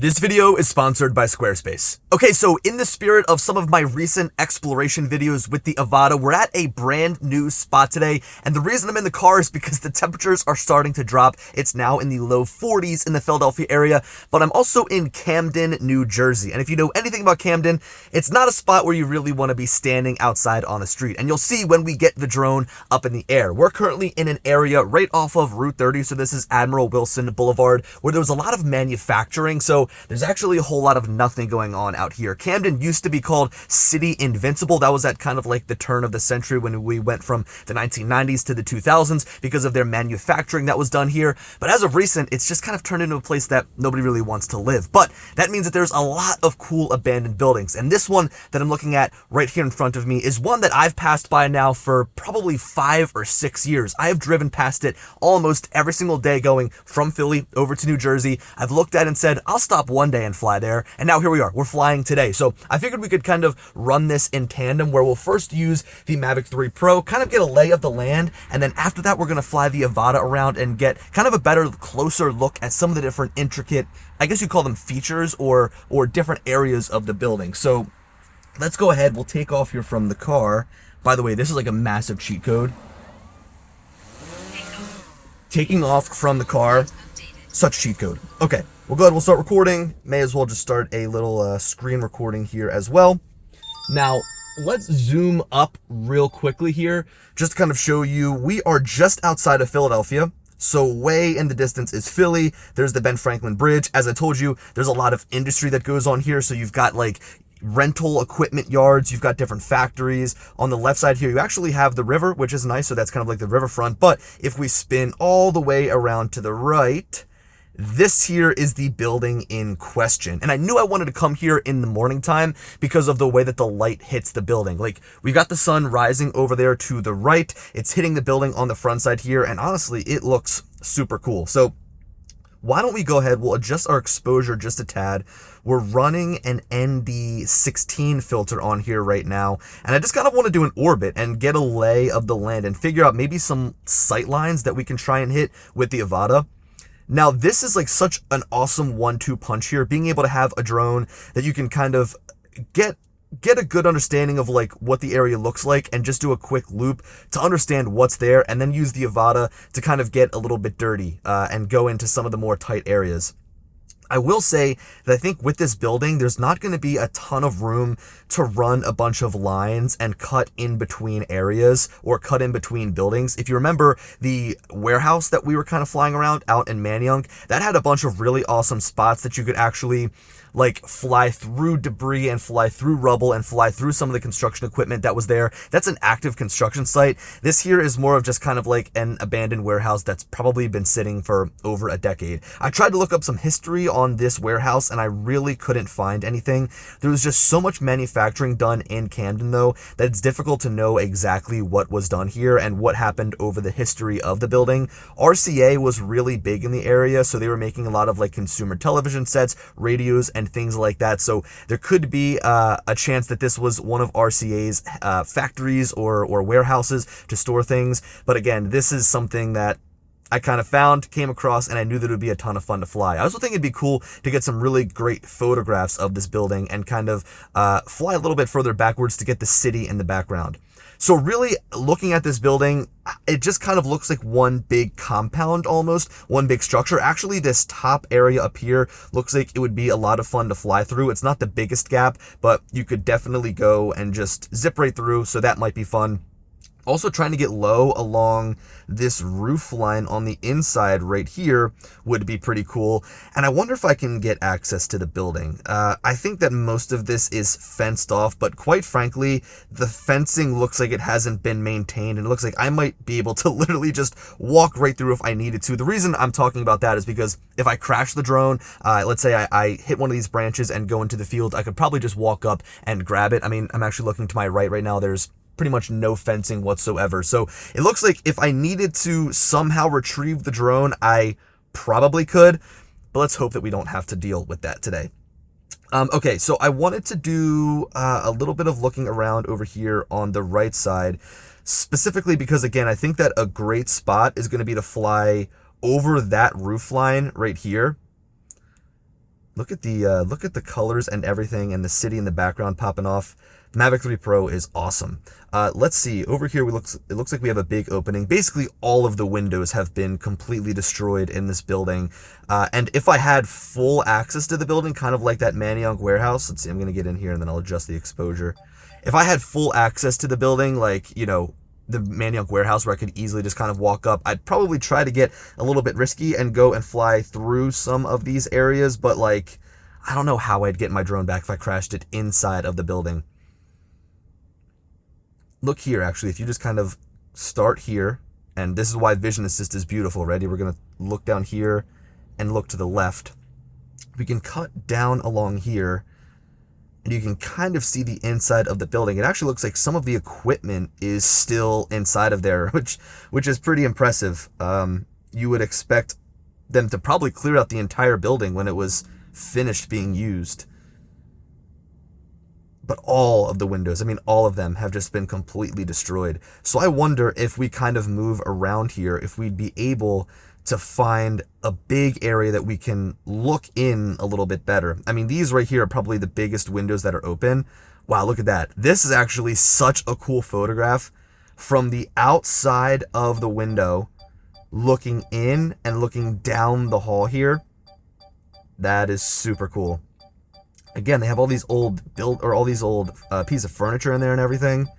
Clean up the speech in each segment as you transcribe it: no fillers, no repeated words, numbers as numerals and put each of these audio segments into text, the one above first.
This video is sponsored by Squarespace. Okay, so in the spirit of some of my recent exploration videos with the Avata, we're at a brand new spot today, and the reason I'm in the car is because the temperatures are starting to drop. It's now in the low 40s in the Philadelphia area, but I'm also in Camden, New Jersey. And if you know anything about Camden, it's not a spot where you really want to be standing outside on a street. And you'll see when we get the drone up in the air. We're currently in an area right off of Route 30, so this is Admiral Wilson Boulevard, where there was a lot of manufacturing, so there's actually a whole lot of nothing going on out here. Camden used to be called City Invincible. That was at kind of like the turn of the century when we went from the 1990s to the 2000s because of their manufacturing that was done here. But as of recent, it's just kind of turned into a place that nobody really wants to live. But that means that there's a lot of cool abandoned buildings. And this one that I'm looking at right here in front of me is one that I've passed by now for probably 5 or 6 years. I have driven past it almost every single day going from Philly over to New Jersey. I've looked at it and said, I'll stop one day and fly there. And now here we are, we're flying today. So I figured we could kind of run this in tandem where we'll first use the Mavic 3 Pro, kind of get a lay of the land. And then after that, we're going to fly the Avata around and get kind of a better, closer look at some of the different intricate, I guess you call them features or different areas of the building. So let's go ahead. We'll take off here from the car. By the way, this is like a massive cheat code. Taking off from the car, such cheat code. Okay, well, go ahead, we'll start recording. May as well just start a little screen recording here as well. Now, let's zoom up real quickly here, just to kind of show you, we are just outside of Philadelphia. So way in the distance is Philly. There's the Ben Franklin Bridge. As I told you, there's a lot of industry that goes on here. So you've got like rental equipment yards, you've got different factories. On the left side here, you actually have the river, which is nice. So that's kind of like the riverfront. But if we spin all the way around to the right, this here is the building in question. And I knew I wanted to come here in the morning time because of the way that the light hits the building. Like, we've got the sun rising over there to the right. It's hitting the building on the front side here. And honestly, it looks super cool. So why don't we go ahead, we'll adjust our exposure just a tad. We're running an ND16 filter on here right now. And I just kind of want to do an orbit and get a lay of the land and figure out maybe some sight lines that we can try and hit with the Avata. Now, this is like such an awesome 1-2 punch here, being able to have a drone that you can kind of get a good understanding of like what the area looks like and just do a quick loop to understand what's there, and then use the Avata to kind of get a little bit dirty and go into some of the more tight areas. I will say that I think with this building, there's not going to be a ton of room to run a bunch of lines and cut in between areas or cut in between buildings. If you remember the warehouse that we were kind of flying around out in Manayunk, that had a bunch of really awesome spots that you could actually like fly through debris and fly through rubble and fly through some of the construction equipment that was there. That's an active construction site. This here is more of just kind of like an abandoned warehouse that's probably been sitting for over a decade. I tried to look up some history on this warehouse and I really couldn't find anything. There was just so much manufacturing done in Camden though that it's difficult to know exactly what was done here and what happened over the history of the building. RCA was really big in the area, so they were making a lot of like consumer television sets, radios, and things like that. So there could be a chance that this was one of RCA's factories or warehouses to store things. But again, this is something that I kind of came across, and I knew that it would be a ton of fun to fly. I also think it'd be cool to get some really great photographs of this building and kind of fly a little bit further backwards to get the city in the background. So really looking at this building, it just kind of looks like one big compound almost, one big structure. Actually, this top area up here looks like it would be a lot of fun to fly through. It's not the biggest gap, but you could definitely go and just zip right through, so that might be fun. Also, trying to get low along this roof line on the inside right here would be pretty cool. And I wonder if I can get access to the building. I think that most of this is fenced off, but quite frankly, the fencing looks like it hasn't been maintained. And it looks like I might be able to literally just walk right through if I needed to. The reason I'm talking about that is because if I crash the drone, let's say I hit one of these branches and go into the field, I could probably just walk up and grab it. I mean, I'm actually looking to my right now. There's pretty much no fencing whatsoever. So it looks like if I needed to somehow retrieve the drone, I probably could, but let's hope that we don't have to deal with that today. Okay, so I wanted to do a little bit of looking around over here on the right side, specifically because, again, I think that a great spot is going to be to fly over that roof line right here. Look at the colors and everything, and the city in the background popping off. The Mavic 3 Pro is awesome. Let's see, over here it looks like we have a big opening. Basically, all of the windows have been completely destroyed in this building. And if I had full access to the building, kind of like that Manayunk warehouse, let's see, I'm gonna get in here and then I'll adjust the exposure. If I had full access to the building, like, you know, the Manayunk warehouse where I could easily just kind of walk up, I'd probably try to get a little bit risky and go and fly through some of these areas, but like, I don't know how I'd get my drone back if I crashed it inside of the building. Look here, actually, if you just kind of start here, and this is why Vision Assist is beautiful. Ready? We're going to look down here and look to the left. We can cut down along here, and you can kind of see the inside of the building. It actually looks like some of the equipment is still inside of there, which is pretty impressive. You would expect them to probably clear out the entire building when it was finished being used. But all of the windows, I mean, all of them have just been completely destroyed. So I wonder if we kind of move around here, if we'd be able to find a big area that we can look in a little bit better. I mean, these right here are probably the biggest windows that are open. Wow, look at that. This is actually such a cool photograph from the outside of the window, looking in and looking down the hall here. That is super cool. Again, they have all these old pieces of furniture in there and everything.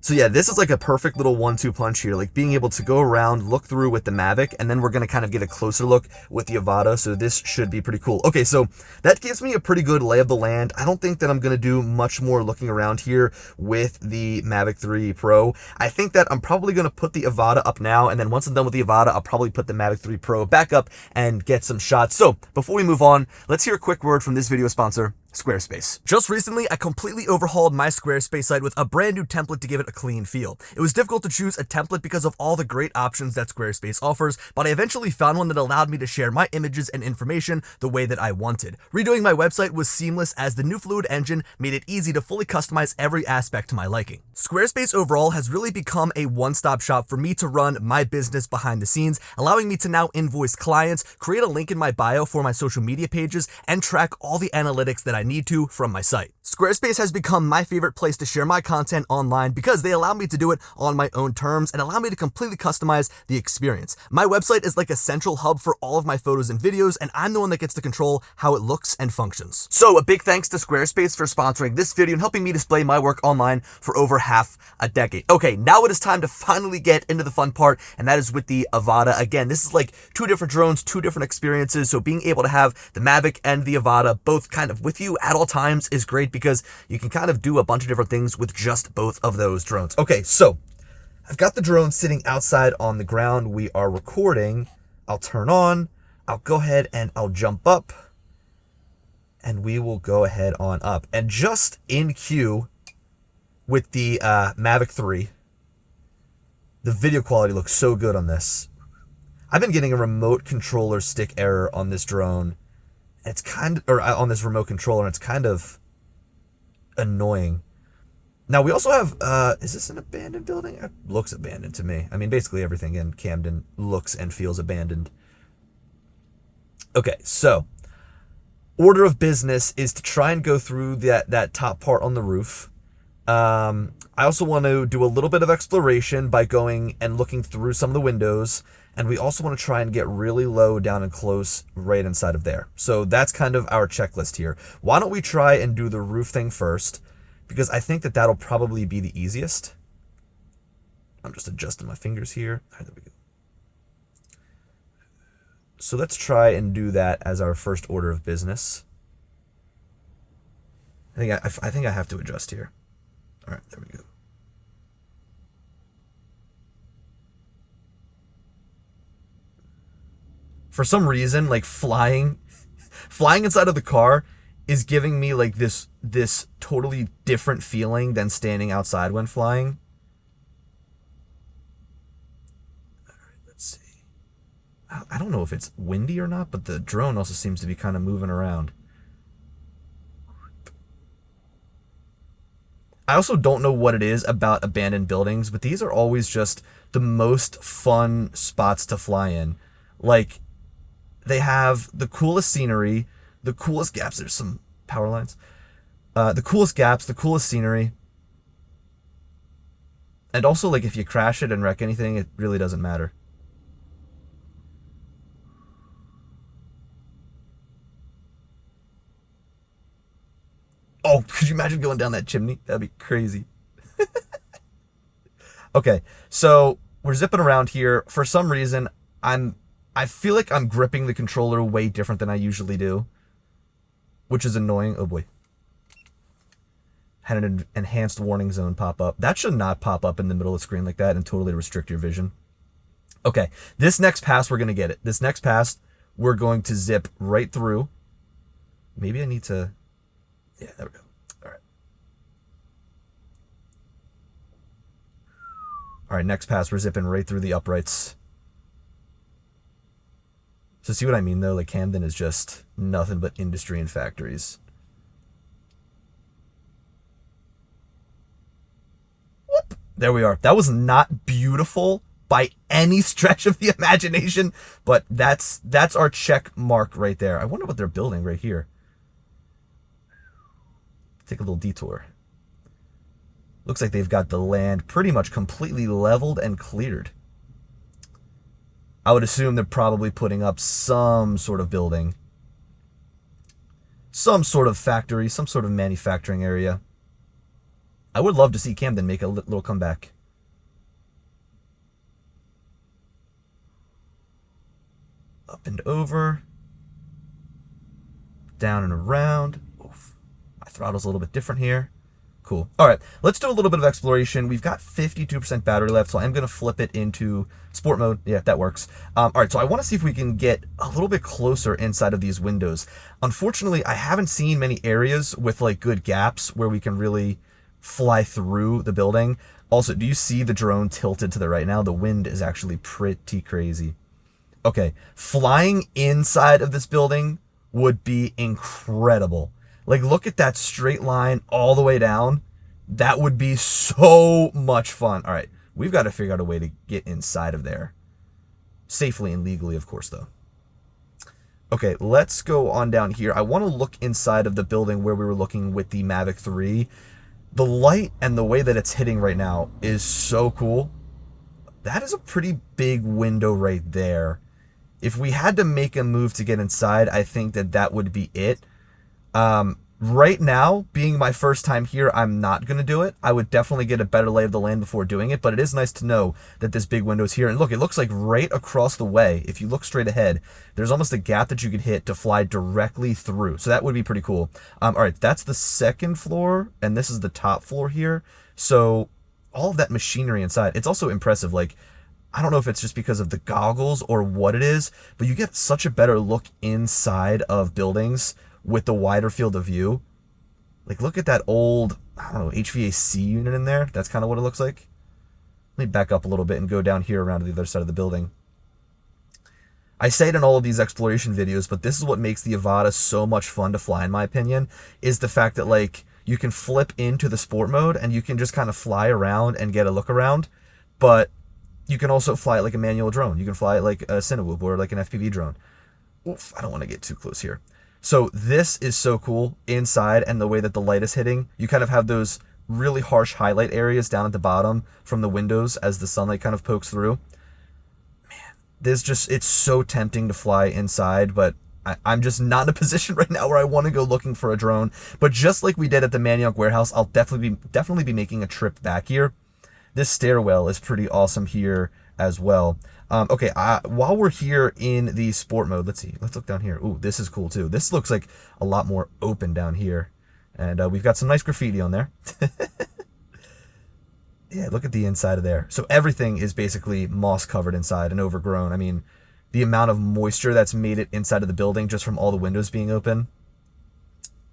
So yeah, this is like a perfect little 1-2 punch here, like being able to go around, look through with the Mavic, and then we're going to kind of get a closer look with the Avata, so this should be pretty cool. Okay, so that gives me a pretty good lay of the land. I don't think that I'm going to do much more looking around here with the Mavic 3 Pro. I think that I'm probably going to put the Avata up now, and then once I'm done with the Avata, I'll probably put the Mavic 3 Pro back up and get some shots. So before we move on, let's hear a quick word from this video sponsor, Squarespace. Just recently, I completely overhauled my Squarespace site with a brand new template to give it a clean feel. It was difficult to choose a template because of all the great options that Squarespace offers, but I eventually found one that allowed me to share my images and information the way that I wanted. Redoing my website was seamless as the new Fluid engine made it easy to fully customize every aspect to my liking. Squarespace overall has really become a one-stop shop for me to run my business behind the scenes, allowing me to now invoice clients, create a link in my bio for my social media pages, and track all the analytics that I need to from my site. Squarespace has become my favorite place to share my content online because they allow me to do it on my own terms and allow me to completely customize the experience. My website is like a central hub for all of my photos and videos, and I'm the one that gets to control how it looks and functions. So a big thanks to Squarespace for sponsoring this video and helping me display my work online for over half a decade. Okay, now it is time to finally get into the fun part, and that is with the Avata. Again, this is like two different drones, two different experiences, so being able to have the Mavic and the Avata both kind of with you at all times is great because you can kind of do a bunch of different things with just both of those drones. Okay, so I've got the drone sitting outside on the ground. We are recording. I'll turn on. I'll go ahead and I'll jump up. And we will go ahead on up. And just in queue with the Mavic 3, the video quality looks so good on this. I've been getting a remote controller stick error on this drone. It's on this remote controller, and it's kind of annoying. Now we also have, is this an abandoned building? It looks abandoned to me. I mean, basically everything in Camden looks and feels abandoned. Okay, so order of business is to try and go through that top part on the roof. I also want to do a little bit of exploration by going and looking through some of the windows. And we also want to try and get really low down and close right inside of there. So that's kind of our checklist here. Why don't we try and do the roof thing first? Because I think that that'll probably be the easiest. I'm just adjusting my fingers here. All right, there we go. So let's try and do that as our first order of business. I think I have to adjust here. All right, there we go. For some reason, like flying inside of the car is giving me like this totally different feeling than standing outside when flying. All right, let's see. I don't know if it's windy or not, but the drone also seems to be kind of moving around. I also don't know what it is about abandoned buildings, but these are always just the most fun spots to fly in. Like, They have the coolest scenery, the coolest gaps. There's some power lines. The coolest gaps, the coolest scenery. And also, like, if you crash it and wreck anything, it really doesn't matter. Oh, could you imagine going down that chimney? That'd be crazy. Okay, so we're zipping around here. For some reason, I feel like I'm gripping the controller way different than I usually do, which is annoying. Oh boy. Had an enhanced warning zone pop up. That should not pop up in the middle of the screen like that and totally restrict your vision. Okay, this next pass, we're going to get it. This next pass, we're going to zip right through. Maybe I need to... Yeah, there we go. All right. All right, next pass, we're zipping right through the uprights. So see what I mean, though? Like, Camden is just nothing but industry and factories. Whoop. There we are. That was not beautiful by any stretch of the imagination, but that's our check mark right there. I wonder what they're building right here. Take a little detour. Looks like they've got the land pretty much completely leveled and cleared. I would assume they're probably putting up some sort of building. Some sort of factory, some sort of manufacturing area. I would love to see Camden make a little comeback. Up and over. Down and around. Oof. My throttle's a little bit different here. Cool. All right, let's do a little bit of exploration. We've got 52% battery left, so I'm going to flip it into sport mode. Yeah, that works. All right, so I want to see if we can get a little bit closer inside of these windows. Unfortunately, I haven't seen many areas with like good gaps where we can really fly through the building. Also, do you see the drone tilted to the right now? The wind is actually pretty crazy. Okay, flying inside of this building would be incredible. Like, look at that straight line all the way down. That would be so much fun. All right, we've got to figure out a way to get inside of there. Safely and legally, of course, though. Okay, let's go on down here. I want to look inside of the building where we were looking with the Mavic 3. The light and the way that it's hitting right now is so cool. That is a pretty big window right there. If we had to make a move to get inside, I think that would be it. Right now, being my first time here, I'm not going to do it. I would definitely get a better lay of the land before doing it, but it is nice to know that this big window is here. And look, it looks like right across the way, if you look straight ahead, there's almost a gap that you could hit to fly directly through. So that would be pretty cool. All right, that's the second floor, and this is the top floor here. So all of that machinery inside, it's also impressive. Like, I don't know if it's just because of the goggles or what it is, but you get such a better look inside of buildings with the wider field of view. Like, look at that old, I don't know, HVAC unit in there. That's kind of what it looks like. Let me back up a little bit and go down here around to the other side of the building. I say it in all of these exploration videos, but this is what makes the Avata so much fun to fly, in my opinion, is the fact that, like, you can flip into the sport mode and you can just kind of fly around and get a look around, but you can also fly it like a manual drone. You can fly it like a SanDisk or like an FPV drone. Oof, I don't want to get too close here. So this is so cool inside, and the way that the light is hitting, you kind of have those really harsh highlight areas down at the bottom from the windows as the sunlight kind of pokes through. Man, it's so tempting to fly inside, but I'm just not in a position right now where I want to go looking for a drone. But just like we did at the Manioc warehouse, I'll definitely be making a trip back here. This stairwell is pretty awesome here as well. Okay, while we're here in the sport mode, let's see. Let's look down here. Ooh, this is cool too. This looks like a lot more open down here. And we've got some nice graffiti on there. Yeah, look at the inside of there. So everything is basically moss covered inside and overgrown. I mean, the amount of moisture that's made it inside of the building just from all the windows being open.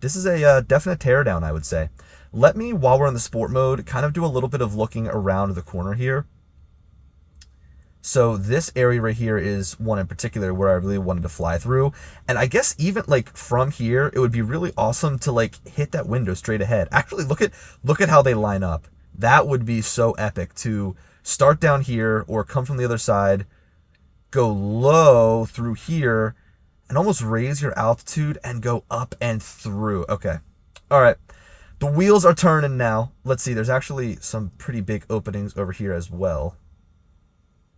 This is a definite teardown, I would say. Let me, while we're in the sport mode, kind of do a little bit of looking around the corner here. So this area right here is one in particular where I really wanted to fly through. And I guess even like from here, it would be really awesome to like hit that window straight ahead. Actually, look at how they line up. That would be so epic to start down here or come from the other side, go low through here, and almost raise your altitude and go up and through. Okay. All right. The wheels are turning now. Let's see. There's actually some pretty big openings over here as well.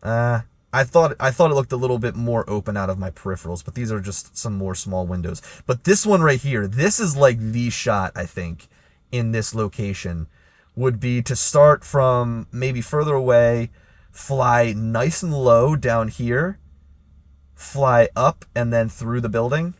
I thought it looked a little bit more open out of my peripherals, but these are just some more small windows. But this one right here, this is like the shot, I think, in this location, would be to start from maybe further away, fly nice and low down here, fly up and then through the building,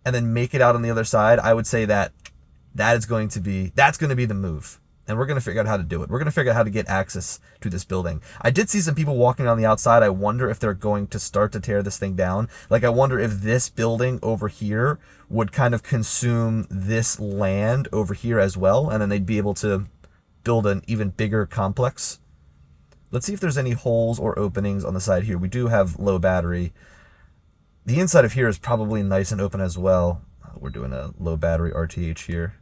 and then make it out on the other side. I would say that's going to be the move. And we're going to figure out how to do it. We're going to figure out how to get access to this building. I did see some people walking on the outside. I wonder if they're going to start to tear this thing down. Like, I wonder if this building over here would kind of consume this land over here as well, and then they'd be able to build an even bigger complex. Let's see if there's any holes or openings on the side here. We do have low battery. The inside of here is probably nice and open as well. We're doing a low battery RTH here.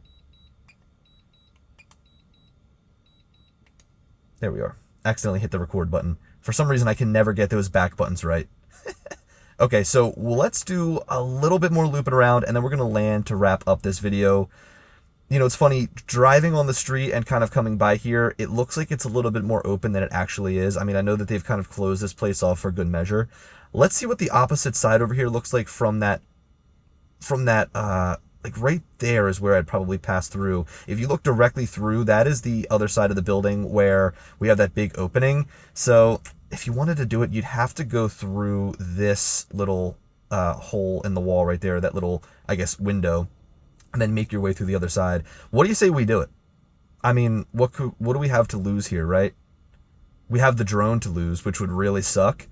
There we are. Accidentally hit the record button. For some reason, I can never get those back buttons right. Okay, so let's do a little bit more looping around, and then we're going to land to wrap up this video. You know, it's funny, driving on the street and kind of coming by here, it looks like it's a little bit more open than it actually is. I mean, I know that they've kind of closed this place off for good measure. Let's see what the opposite side over here looks like from that, like right there is where I'd probably pass through. If you look directly through, that is the other side of the building where we have that big opening. So if you wanted to do it, you'd have to go through this little hole in the wall right there, that little, I guess, window, and then make your way through the other side. What do you say we do it? I mean, what do we have to lose here, right? We have the drone to lose, which would really suck.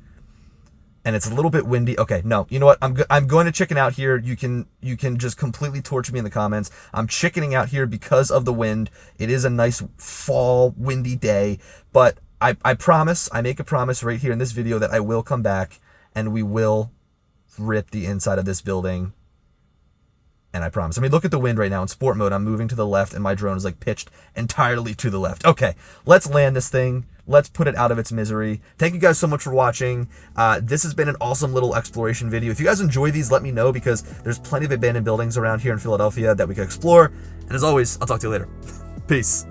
And it's a little bit windy. Okay, no, you know what? I'm going to chicken out here. You can just completely torture me in the comments. I'm chickening out here because of the wind. It is a nice fall windy day, but I promise, I make a promise right here in this video that I will come back and we will rip the inside of this building. And I promise. I mean, look at the wind right now in sport mode. I'm moving to the left and my drone is like pitched entirely to the left. Okay, let's land this thing. Let's put it out of its misery. Thank you guys so much for watching. This has been an awesome little exploration video. If you guys enjoy these, let me know, because there's plenty of abandoned buildings around here in Philadelphia that we can explore. And as always, I'll talk to you later. Peace.